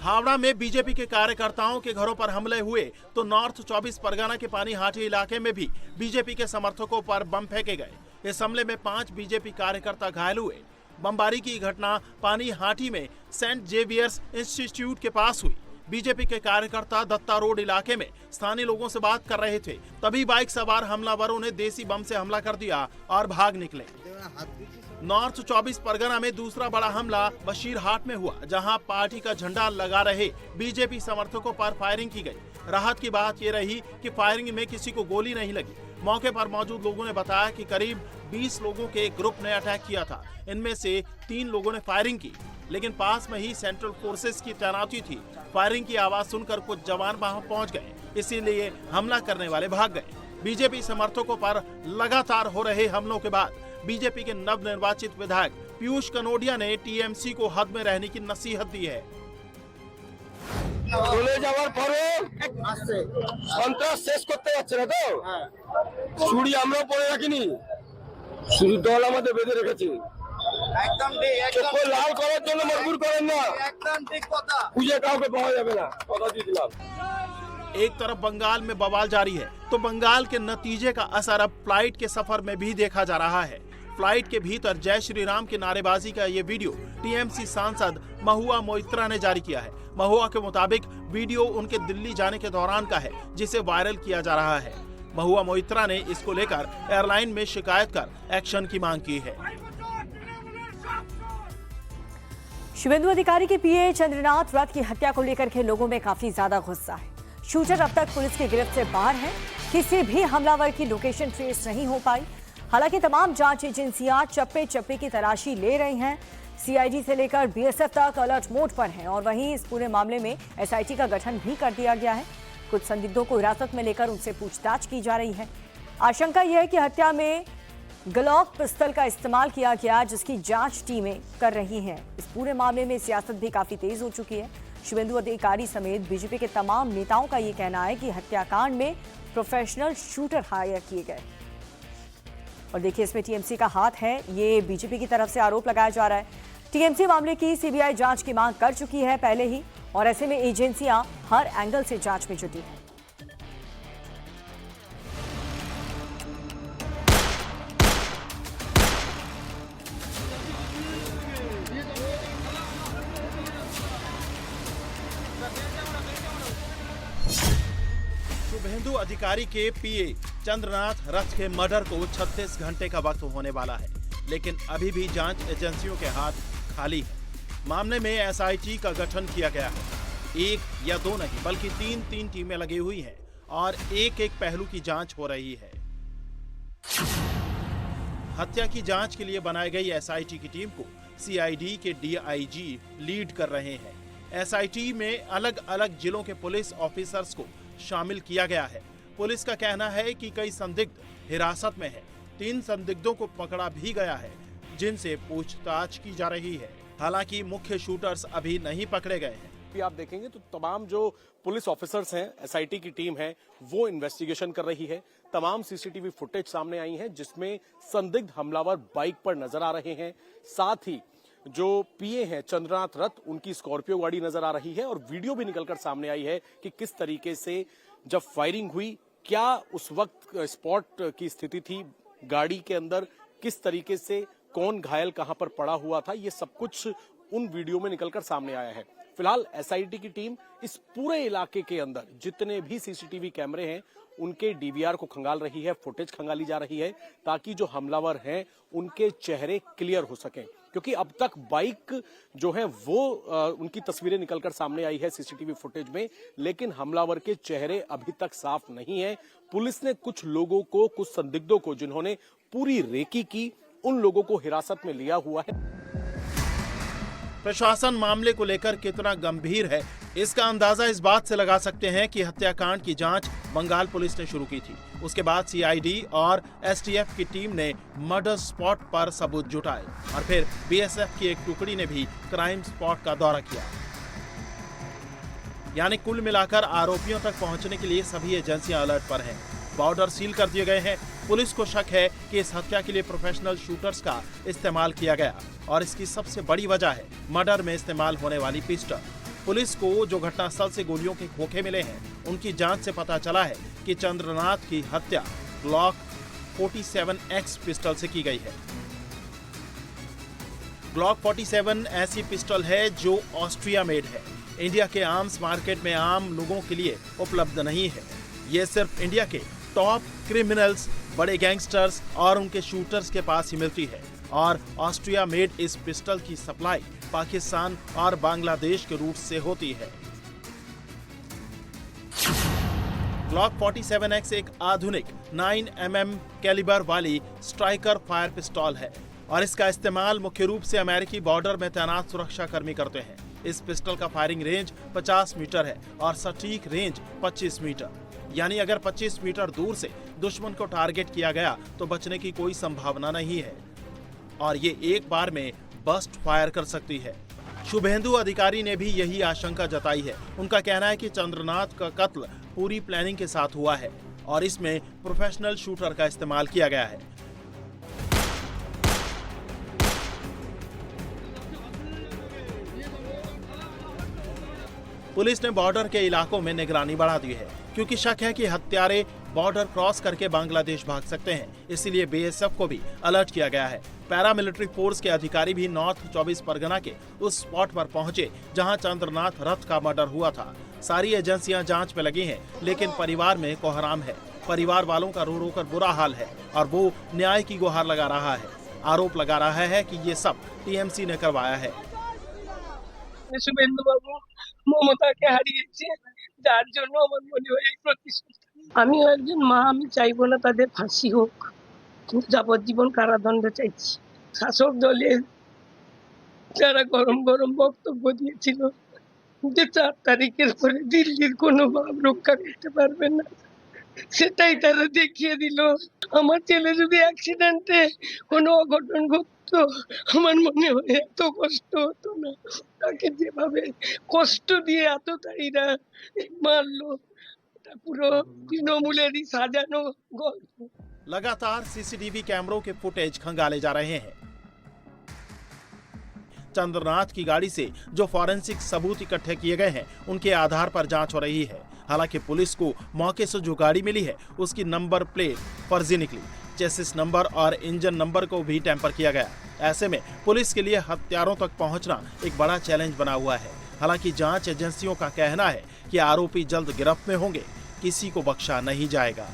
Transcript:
हावड़ा में बीजेपी के कार्यकर्ताओं के घरों पर हमले हुए तो नॉर्थ 24 परगना के पानीहाटी इलाके में भी बीजेपी के समर्थकों पर बम फेंके गए। इस हमले में 5 बीजेपी कार्यकर्ता घायल हुए। बमबारी की घटना पानीहाटी में सेंट जेवियर्स इंस्टीट्यूट के पास हुई। बीजेपी के कार्यकर्ता दत्ता रोड इलाके में स्थानीय लोगों से बात कर रहे थे, तभी बाइक सवार हमलावरों ने देसी बम से हमला कर दिया और भाग निकले। नॉर्थ 24 परगना में दूसरा बड़ा हमला बशीरहाट में हुआ, जहां पार्टी का झंडा लगा रहे बीजेपी समर्थकों पर फायरिंग की गई। राहत की बात ये रही कि फायरिंग में किसी को गोली नहीं लगी। मौके पर मौजूद लोगों ने बताया कि करीब 20 लोगों के एक ग्रुप ने अटैक किया था। इनमें से 3 लोगों ने फायरिंग की, लेकिन पास में ही सेंट्रल फोर्सेस की तैनाती थी। फायरिंग की आवाज सुनकर कुछ जवान वहां पहुंच गए, इसीलिए हमला करने वाले भाग गए। बीजेपी समर्थकों पर लगातार हो रहे हमलों के बाद बीजेपी के नवनिर्वाचित विधायक पीयूष कनोडिया ने टीएमसी को हद में रहने की नसीहत दी है। চলে যাওয়ার পরে সন্ত্রাস শেষ করতে যাচ্ছে না তো চুরি আমরা পরে রাখিনি, শুধু দল আমাদের বেঁধে রেখেছে। একদম ঠিক লাল করার জন্য মজবুর করেন না, একদম ঠিক কথা। খুঁজে কাউকে পাওয়া যাবে না, কথা দিয়ে দিলাম। एक तरफ बंगाल में बवाल जारी है तो बंगाल के नतीजे का असर अब फ्लाइट के सफर में भी देखा जा रहा है। फ्लाइट के भीतर जय श्री राम की नारेबाजी का ये वीडियो टीएमसी सांसद महुआ मोइत्रा ने जारी किया है। महुआ के मुताबिक वीडियो उनके दिल्ली जाने के दौरान का है, जिसे वायरल किया जा रहा है। महुआ मोइत्रा ने इसको लेकर एयरलाइन में शिकायत कर एक्शन की मांग की है। शुभेंदु अधिकारी के पीए चंद्रनाथ रथ की हत्या को लेकर के लोगों में काफी ज्यादा गुस्सा है। शूटर अब तक पुलिस की गिरफ्त से बाहर है। किसी भी हमलावर की लोकेशन ट्रेस नहीं हो पाई। हालांकि तमाम जांच एजेंसियां चप्पे चप्पे की तलाशी ले रही हैं। सीआईडी से लेकर बीएसएफ तक अलर्ट मोड पर हैं और वहीं इस पूरे मामले में एसआईटी का गठन भी कर दिया गया है। कुछ संदिग्धों को हिरासत में लेकर उनसे पूछताछ की जा रही है। आशंका यह है कि हत्या में ग्लॉक पिस्टल का इस्तेमाल किया गया, जिसकी जांच टीमें कर रही हैं। इस पूरे मामले में सियासत भी काफी तेज हो चुकी है। शुभेंदु अधिकारी समेत बीजेपी के तमाम नेताओं का ये कहना है कि हत्याकांड में प्रोफेशनल शूटर हायर किए गए। और देखिए, इसमें टीएमसी का हाथ है, ये बीजेपी की तरफ से आरोप लगाया जा रहा है। टीएमसी मामले की सीबीआई जांच की मांग कर चुकी है पहले ही, और ऐसे में एजेंसियां हर एंगल से जांच में जुटी हैं। शुभेंदु अधिकारी के पीए चंद्रनाथ रथ के मर्डर को 36 घंटे का वक्त होने वाला है, लेकिन अभी भी जांच एजेंसियों के हाथ खाली है। मामले में एसआईटी का गठन किया गया है। 1 या 2 नहीं, बल्कि 3 टीमें लगी हुई हैं और एक पहलू की जांच हो रही है। हत्या की जांच के लिए बनाई गई एसआईटी की टीम को सीआईडी के डीआईजी लीड कर रहे हैं। एसआईटी में अलग अलग जिलों के पुलिस ऑफिसर्स को शामिल किया गया है। पुलिस का कहना है कि कई संदिग्ध हिरासत में हैं। 3 संदिग्धों को पकड़ा भी गया है, जिनसे पूछताछ की जा रही है। हालांकि मुख्य शूटर्स अभी नहीं पकड़े गए हैं। आप देखेंगे तो तमाम जो पुलिस ऑफिसर्स हैं, एसआईटी की टीम है, वो इन्वेस्टिगेशन कर रही है। तमाम सीसीटीवी फुटेज सामने आई है, जिसमें संदिग्ध हमलावर बाइक पर नजर आ रहे हैं। साथ ही जो पीए हैं चंद्रनाथ रथ, उनकी स्कॉर्पियो गाड़ी नजर आ रही है और वीडियो भी निकलकर सामने आई है कि किस तरीके से जब फायरिंग हुई, क्या उस वक्त स्पॉट की स्थिति थी गाड़ी के अंदर, किस तरीके से कौन घायल कहां पर पड़ा हुआ था, ये सब कुछ उन वीडियो में निकलकर सामने आया है। फिलहाल एसआईटी की टीम इस पूरे इलाके के अंदर जितने भी सीसीटीवी कैमरे हैं उनके डीवीआर को खंगाल रही है, फुटेज खंगाली जा रही है, ताकि जो हमलावर हैं उनके चेहरे क्लियर हो सकें। क्योंकि अब तक बाइक जो है वो उनकी तस्वीरें निकलकर सामने आई है सीसीटीवी फुटेज में, लेकिन हमलावर के चेहरे अभी तक साफ नहीं है। पुलिस ने कुछ लोगों को, कुछ संदिग्धों को, जिन्होंने पूरी रेकी की, उन लोगों को हिरासत में लिया हुआ है। प्रशासन मामले को लेकर कितना गंभीर है, इसका अंदाजा इस बात से लगा सकते हैं कि हत्याकांड की जांच बंगाल पुलिस ने शुरू की थी। उसके बाद सीआईडी और एसटीएफ की टीम ने मर्डर स्पॉट पर सबूत जुटाए और फिर बीएसएफ की एक टुकड़ी ने भी क्राइम स्पॉट का दौरा किया। यानी कुल मिलाकर आरोपियों तक पहुंचने के लिए सभी एजेंसियां अलर्ट पर हैं। बॉर्डर सील कर दिए गए हैं। पुलिस को शक है कि इस हत्या के लिए प्रोफेशनल शूटर्स का इस्तेमाल किया गया और इसकी सबसे बड़ी वजह है मर्डर में इस्तेमाल होने वाली पिस्टल। पुलिस को जो घटनास्थल से गोलियों के खोखे मिले हैं, उनकी जांच से पता चला है कि चंद्रनाथ की हत्या ग्लॉक 47X पिस्टल से की गई है। ग्लॉक 47 ऐसी पिस्टल है जो ऑस्ट्रिया मेड है। इंडिया के आर्म्स मार्केट में आम लोगों के लिए उपलब्ध नहीं है। ये सिर्फ इंडिया के टॉप क्रिमिनल्स, बड़े गैंगस्टर्स और उनके शूटर्स के पास ही मिलती है और ऑस्ट्रिया मेड इस पिस्टल की सप्लाई पाकिस्तान और बांग्लादेश के रूट से होती है। ग्लॉक 47X एक आधुनिक 9mm कैलिबर वाली स्ट्राइकर फायर पिस्टल है और इसका इस्तेमाल मुख्य रूप से अमेरिकी बॉर्डर में तैनात सुरक्षा कर्मी करते हैं। इस पिस्टल का फायरिंग रेंज 50 मीटर है और सटीक रेंज 25 मीटर, यानी अगर 25 मीटर दूर से दुश्मन को टारगेट किया गया तो बचने की कोई संभावना नहीं है और ये एक बार में बस्ट फायर कर सकती है। शुभेंदु अधिकारी ने भी यही आशंका जताई है। उनका कहना है कि चंद्रनाथ का कत्ल पूरी प्लानिंग के साथ हुआ है और इसमें प्रोफेशनल शूटर का इस्तेमाल किया गया है। पुलिस ने बॉर्डर के इलाकों में निगरानी बढ़ा दी है क्योंकि शक है कि हत्यारे बॉर्डर क्रॉस करके बांग्लादेश भाग सकते हैं। इसीलिए बीएसएफ को भी अलर्ट किया गया है। पैरामिलिट्री फोर्स के अधिकारी भी नॉर्थ 24 परगना के उस स्पॉट पर पहुंचे जहां चंद्रनाथ रथ का मर्डर हुआ था। सारी एजेंसियां जांच में लगी हैं, लेकिन परिवार में कोहराम है। परिवार वालों का रो रो कर बुरा हाल है और वो न्याय की गुहार लगा रहा है। आरोप लगा रहा है कि ये सब टीएमसी ने करवाया है। শুভেন্দু বাবু মমতাকে হারিয়েছে, যার জন্য আমার মনে হয় এই প্রতিশোধ। আমিও একজন মা, আমি চাইবো না তাদের ফাঁসি হোক, কিন্তু যাবজ্জীবন কারাদণ্ড চাইছি। শাসক দলের যারা গরম গরম বক্তব্য দিয়েছিল যে 4 তারিখের পরে দিল্লির কোনো বাপ রক্ষা করতে পারবে না, সেটাই তারা দেখিয়ে দিল। আমার ছেলে যদি অ্যাক্সিডেন্টে কোনো অঘটন ঘটতো আমার মনে হয় এত কষ্ট হতো না। তাকে যেভাবে কষ্ট দিয়ে এতটাইরা মারলো, এটা পুরো তৃণমূলেরই সাজানো গল্প। लगातार सीसीटीवी कैमरों के फुटेज खंगाले जा रहे हैं। चंद्रनाथ की गाड़ी से जो फॉरेंसिक सबूत इकट्ठे किए गए हैं, उनके आधार पर जांच हो रही है। हालांकि पुलिस को मौके से जो गाड़ी मिली है उसकी नंबर प्लेट फर्जी निकली। चेसिस नंबर और इंजन नंबर को भी टैंपर किया गया। ऐसे में पुलिस के लिए हत्यारों तक पहुंचना एक बड़ा चैलेंज बना हुआ है। हालांकि जांच एजेंसियों का कहना है कि आरोपी जल्द गिरफ्त में होंगे, किसी को बख्शा नहीं जाएगा।